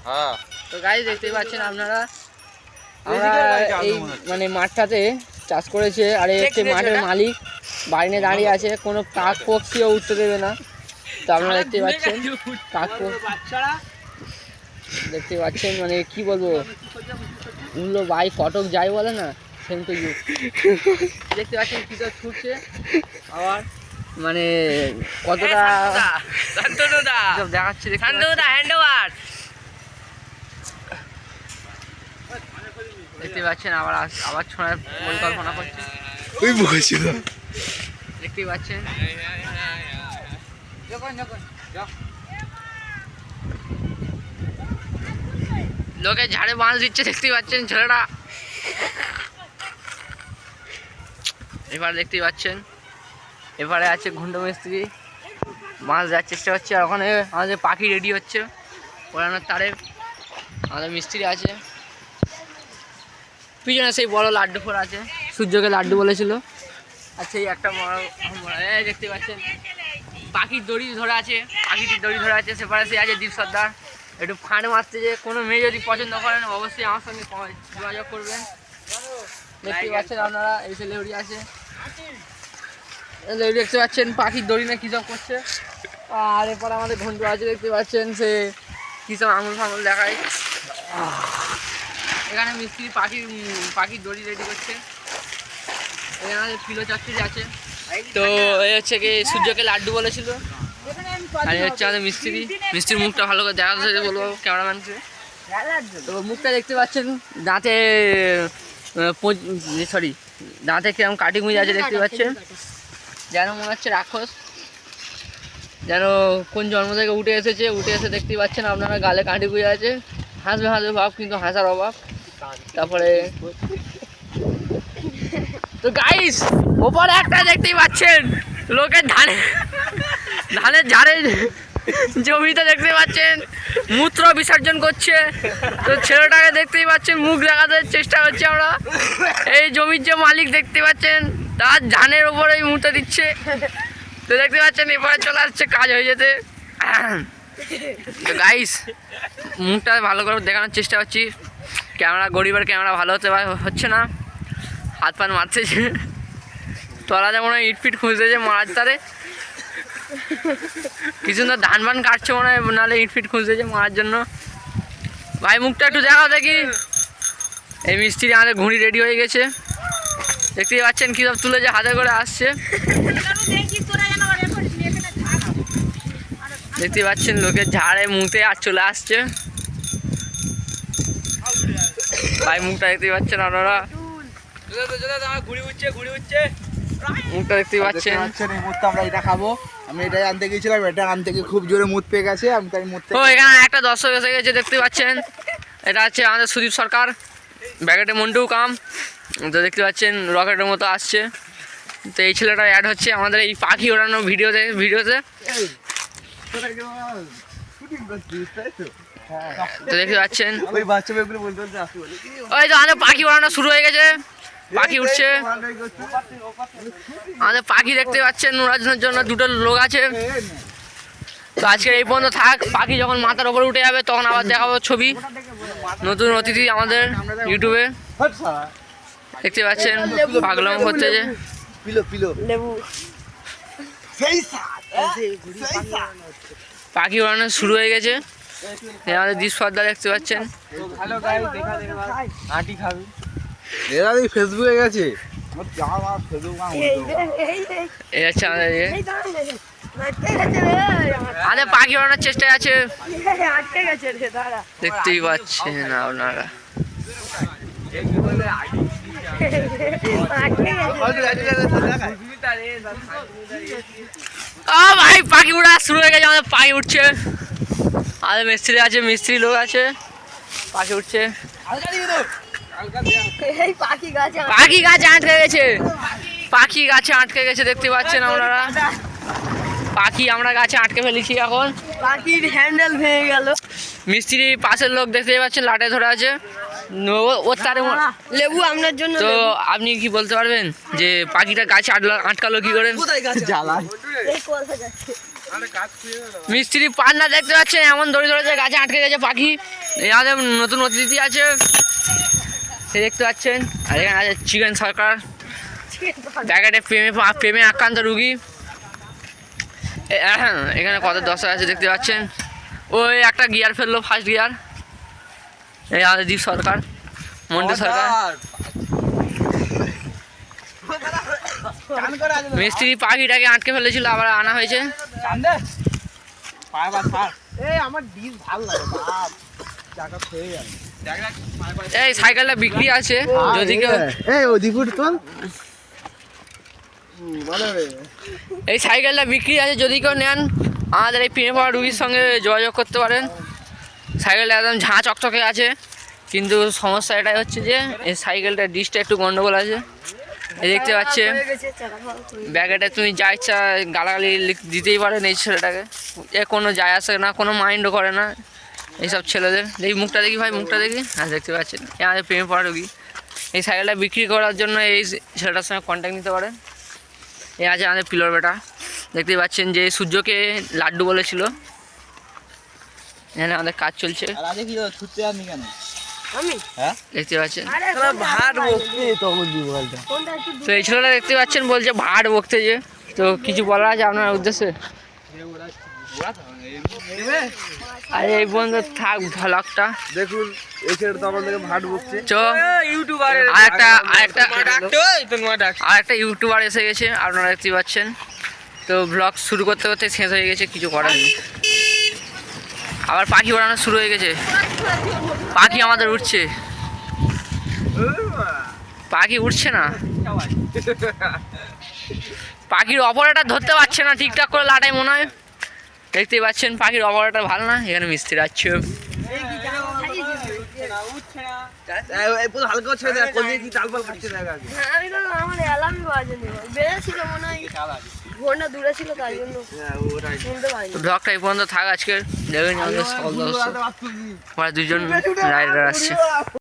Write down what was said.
হ্যাঁ তো গাইস দেখতেই পাচ্ছেন আপনারা, আমরা এই মানে মাঠটাতে চাষ করেছে। আর এই হচ্ছে মাঠের মালিক, বাইরে দাঁড়িয়ে আছে, কোনো কাক পক্ষীও উঠতে দেবে না। তো আপনারা দেখতে পাচ্ছেন কাক দেখতে পাচ্ছেন, মানে কি বলবো, উল্লো বাই কটক যাই বলে না, সেম টু ইউ। দেখতে পাচ্ছেন কি সব ছুটছে, আবার মানে কতটা দেখাচ্ছে দেখতে পাচ্ছেন। আবার আবার ছোঁড়ার পরিকল্পনা করছে, দেখতে পাচ্ছেন। লোকে ঝাড়ে বাঁশ দিচ্ছে, দেখতে পাচ্ছেন ছেলেটা। এবার দেখতে পাচ্ছেন এবারে আছে ঘুন্ডো মিস্ত্রি, মাছ দেওয়ার চেষ্টা হচ্ছে। আর ওখানে আমাদের পাখি রেডি হচ্ছে ওড়ানোর তারে, আমাদের মিস্ত্রি আছে পিছনে। সেই বড় লাড্ডু ফোর আছে, সূর্যকে লাড্ডু বলেছিল। আর সেই একটা দেখতে পাচ্ছেন পাখির দড়ি ধরে আছে, পাখিটির দড়ি ধরে আছে। সেপারে সে আছে দীপ সর্দার, একটু ফাঁড় মারতে। যে কোনো মেয়ে যদি পছন্দ করেন অবশ্যই আমার সঙ্গে যোগাযোগ করবেন। দেখতে পাচ্ছেন আপনারা এই সে লেউড়ি আছে, দেখতে পাচ্ছেন পাখির দড়ি না কী সব করছে। আর এরপর আমাদের ঘন্টু আছে, দেখতে পাচ্ছেন সে কী সব আঙুল ফাঙুল দেখায়। এখানে মিস্ত্রি পাখির দড়ি রেডি করছে। এখানে পিলো চাকরি আছে। তো এই হচ্ছে কি সূর্যকে লাড্ডু বলেছিল। আর এই হচ্ছে আমাদের মিস্ত্রির মুখটা ভালো করে দেখা যাচ্ছে বলবো ক্যামেরাম্যানকে। তো মুখটা দেখতে পাচ্ছেন, দাঁতে দাঁতে কিরকম কাটি মুজে আছে দেখতে পাচ্ছেন, যেন মনে হচ্ছে রাক্ষস, যেন কোন জন্ম থেকে উঠে এসে দেখতে পাচ্ছেন আপনারা। গালে কাঁটি গুঁজে আছে, হাসবে ভাব, কিন্তু হাসার অভাব। তারপরে তো গাইস ওপরে একটা দেখতেই পাচ্ছেন লোকের ধানের ঝাড়ে জমিতে দেখতে পাচ্ছেন মূত্র বিসর্জন করছে। তো ছেলেটাকে দেখতেই পাচ্ছেন, মুখ দেখাতে চেষ্টা করছে আমরা। এই জমির যে মালিক দেখতে পাচ্ছেন, তার ধানের ওপরেই মূত্র দিচ্ছে। তো দেখতে পাচ্ছেন এবারে চলে আসছে কাজ হয়ে যেতে। তো গাইস মুখটা ভালো করে দেখানোর চেষ্টা করছি। গরিবের ক্যামেরা ভালো হচ্ছে না, হাত পান মারতেছে। তোরা যেমন ইটফিট খুঁজতেছে মারার তারে, কিছু না ধান বান কাটছে মনে হয়, নাহলে ইটফিট খুঁজতেছে মারার জন্য। ভাই মুখটা একটু দেখাও দেখি। এই মিস্ত্রি আমাদের ঘুড়ি রেডি হয়ে গেছে, দেখতেই পাচ্ছেন কী সব তুলে যে হাতে করে আসছে। দেখতে পাচ্ছেন লোকের ঝাড়ে মুতে আর চলে আসছে। ভাই মুখটা দেখতে পাচ্ছেন আপনারা, মুখটা দেখতে পাচ্ছেন। এই মুহূর্তে আমরা এটা খাবো। আমি এটাই আনতে গিয়েছিলাম, এটা আনতে গিয়ে খুব জোরে মুত পেয়ে গেছে। আমি তাই মুত ও এখানে একটা দর্শক এসে গেছে দেখতে পাচ্ছেন, এটা হচ্ছে আমাদের সুদীপ সরকার, ব্যাকেটে মন্টু কাম। তো দেখতে পাচ্ছেন রকেটের মতো আসছে। তো এই ছেলেটা অ্যাড হচ্ছে আমাদের এই পাখি ওড়ানো ভিডিওতে। তো দেখতে পাচ্ছেন ওই তো আমাদের পাখি ওড়ানো শুরু হয়ে গেছে, পাখি উঠছে। আমাদের পাখি দেখতে পাচ্ছেন ওড়ানোর জন্য দুটো লোক আছে। তো আজকে এই পর্যন্ত থাক, পাখি যখন মাথার ওপরে উঠে যাবে তখন আবার দেখাবো ছবি। নতুন অতিথি আমাদের ইউটিউবে দেখতে পাচ্ছেন, পাগলাম করতে যে পাখি ওড়ানো শুরু হয়ে গেছে। আমাদের দীপ সর্দার দেখতে পাচ্ছেন, এরা ফেসবুকে গেছে। আমাদের পাখি ওড়ানোর চেষ্টায় আছে, দেখতেই পাচ্ছেন আপনারা। ভাই পাখি উড়া শুরু হয়ে গেছে, আমাদের পাখি উঠছে। আমাদের মিস্ত্রি আছে, মিস্ত্রি লোক আছে, পাখি উঠছে। পাখি গাছে আটকে গেছে, পাখি গাছে আটকে গেছে দেখতে পাচ্ছেন আপনারা। পাখি আমরা গাছে আটকে ফেলেছি এখন, পাখির হ্যান্ডেল ভেঙে গেল। মিস্ত্রি পাশের লোক দেখতে পাচ্ছেন লাটে ধরে আছে, ওর তারে লেবু আপনার জন্য। তো আপনি কি বলতে পারবেন যে পাখিটা গাছে আটকালো কি করে? মিস্ত্রি পান্না দেখতে পাচ্ছেন এমন দড়ি ধরেছে, গাছে আটকে গেছে পাখি। এই আমাদের নতুন অতিথি আছে, সে দেখতে পাচ্ছেন। আর এখানে আছে চিকেন সরকার, জায়গাটা প্রেমে আক্রান্ত রুগী। এখানে কত দশা আছে দেখতে পাচ্ছেন। ওই একটা গিয়ার ফেললো, ফার্স্ট গিয়ার। এই আমাদের দীপ সরকার, মন্টু সরকার। মিস্ত্রি পাখিটাকে আটকে ফেলেছিল, আবার আনা হয়েছে। এই সাইকেলটা বিক্রি আছে, যদি কেউ এই সাইকেলটা বিক্রি আছে, যদি কেউ নেন আমাদের এই পিনে পাড়া রুগীর সঙ্গে যোগাযোগ করতে পারেন। সাইকেলটা একদম ঝাঁ চকচকে আছে, কিন্তু সমস্যা এটাই হচ্ছে যে এই সাইকেলটার ডিসটা একটু গন্ডগোল আছে। এই দেখতে পাচ্ছে ব্যাগেটা তুমি যা ইচ্ছা গালাগালি দিতেই পারেন এই ছেলেটাকে, এ কোনো যায় আসে না, কোনো মাইন্ডও করে না এইসব ছেলেদের। দেখি মুখটা দেখি ভাই, মুখটা দেখি। হ্যাঁ দেখতে পাচ্ছেন, এ আমাদের প্রেমে পড়া রুগী। এই সাইকেলটা বিক্রি করার জন্য এই ছেলেটার সঙ্গে কন্ট্যাক্ট নিতে পারেন। এ আছে আমাদের পিলোর বেটা, দেখতে পাচ্ছেন যে সূর্যকে লাড্ডু বলেছিল। এখানে আমাদের কাজ চলছে, দেখতে পাচ্ছেন। তো এই ছেলেটা দেখতে পাচ্ছেন বলছে ভাট বকতে, যে তো কিছু বলার আছে আপনার উদ্দেশ্যে? আরে এই বন্ধু থাক ভ্লগটা দেখুন, এই ছেলেটা তো আমাদেরকে ভাট বকছে। আরেকটা ইউটিউবার এসে গেছে, আপনারা দেখতে পাচ্ছেন। তো ব্লগ শুরু করতে করতে শেষ হয়ে গেছে, কিছু করার নেই। আবার পাখি ওড়ানো শুরু হয়ে গেছে, পাখি আমাদের উঠছে। পাখি উঠছে না, পাখির অপারেটর ধরতে পারছে না ঠিকঠাক করে লাটাই মনে হয়। দেখতেই পাচ্ছেন পাখির অপারেটর ভালো না। এখানে মিস্ত্রি আছে, ব্লগটা এই পর্যন্ত থাক আজকের। দেখবেন আমাদের সকল দর্শক, দুজন রাইডার আসছে।